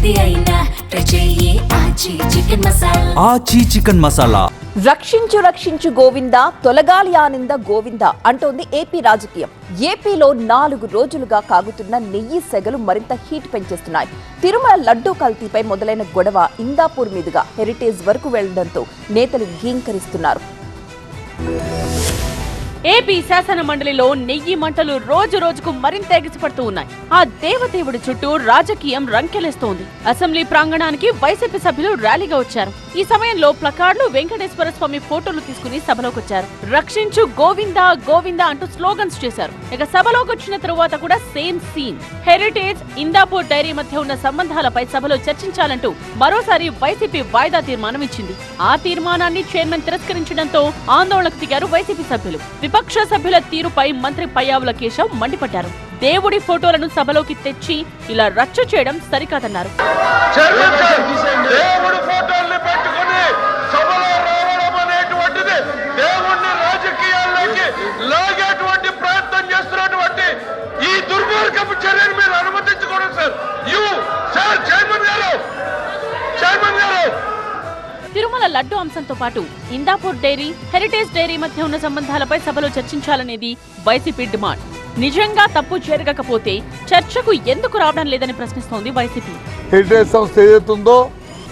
ఏది అయినా ఆచి చికెన్ మసాలా. రక్షించు రక్షించు గోవింద, తొలగాలి ఆనంద గోవింద అంటోంది ఏపీ రాజకీయం. ఏపీలో 4 రోజులుగా కాగుతున్న నెయ్యి సెగలు మరింత హీట్ పెంచేస్తున్నాయి. తిరుమల లడ్డూ కల్తీపై మొదలైన గొడవ ఇందాపూర్ మీదుగా హెరిటేజ్ వరకు వెళ్లడంతో నేతలు గీంకరిస్తున్నారు. ఏపీ శాసన మండలిలో నెయ్యి మంటలు రోజు రోజుకు మరింత ఎగిసిపడుతూ ఉన్నాయి. ఆ దేవదేవుడి చుట్టూ రాజకీయం రంకెలేస్తోంది. అసెంబ్లీ ప్రాంగణానికి వైసీపీ సభ్యులు ర్యాలీగా వచ్చారు. ఈ సమయంలో ప్లకార్డులు, వెంకటేశ్వర స్వామి ఫోటోలు తీసుకుని సభలోకి వచ్చారు. రక్షించు గోవింద గోవింద అంటూ స్లోగన్స్ చేశారు. ఇక సభలోకి వచ్చిన తరువాత కూడా same scene. Heritage, Indapur dairy మధ్య ఉన్న సంబంధాలపై సభలో చర్చించాలంటూ మరోసారి వైసీపీ వాయిదా తీర్మానం ఇచ్చింది. ఆ తీర్మానాన్ని చైర్మన్ తిరస్కరించడంతో ఆందోళనకు దిగారు వైసీపీ సభ్యులు. విపక్ష సభ్యుల తీరుపై మంత్రి పయ్యావుల కేశవ్ మండిపడ్డారు. దేవుడి ఫోటోలను సభలోకి తెచ్చి ఇలా రచ్చ చేయడం సరికాదన్నారు. తిరుమల లడ్డు అంశంతో పాటు ఇందాపూర్ డైరీ, హెరిటేజ్ డైరీ మధ్య ఉన్న సంబంధాలపై సభలో చర్చించాలనేది వైసీపీ డిమాండ్. నిజంగా తప్పు జరగకపోతే చర్చకు ఎందుకు రావడం లేదని ప్రశ్నిస్తోంది వైసీపీ. హెరిటేజ్ సంస్థ ఏదైతుందో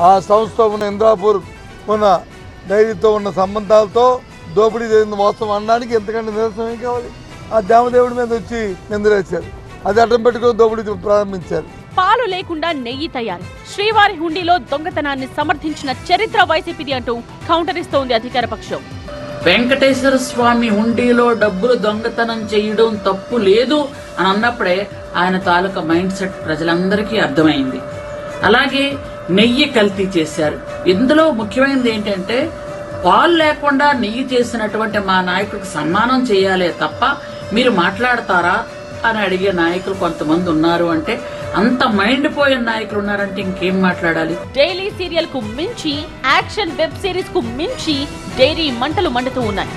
ఆ సంస్థ ఉన్న ఇందాపూర్ ఉన్న డైరీతో ఉన్న సంబంధాలతో దోపిడీ జరిగిన మోసం అనడానికి ఎంతకంటే నిరసన ఏం కావాలి? ఆ దేవదేవుడి మీద వచ్చి నిందలేశారు. అది అడ్డం పెట్టుకుని దోపిడీ ప్రారంభించారు. పాలు లేకుండా నెయ్యి తయారు, శ్రీవారి హుండీలో దొంగతనాన్ని సమర్థించిన చరిత్ర వైసీపీది అంటూ కౌంటర్ ఇస్తోంది అధికార పక్షం. వెంకటేశ్వర స్వామి హుండీలో డబ్బులు దొంగతనం చేయడం తప్పు లేదు అని అన్నప్పుడే ఆయన తాలూకా మైండ్ సెట్ ప్రజలందరికీ అర్థమైంది. అలాగే నెయ్యి కల్తీ చేశారు. ఇందులో ముఖ్యమైనది ఏంటంటే పాలు లేకుండా నెయ్యి చేసినటువంటి మా నాయకుడికి సన్మానం చేయాలే తప్ప మీరు మాట్లాడతారా అని అడిగే నాయకులు కొంతమంది ఉన్నారు. అంటే అంత మైండ్ పోయిన నాయకులు ఉన్నారంటే ఇంకేం మాట్లాడాలి? డైలీ సీరియల్ కు మించి, యాక్షన్ వెబ్ సిరీస్ కు మించి డైరీ మంటలు మండుతూ ఉన్నాయి.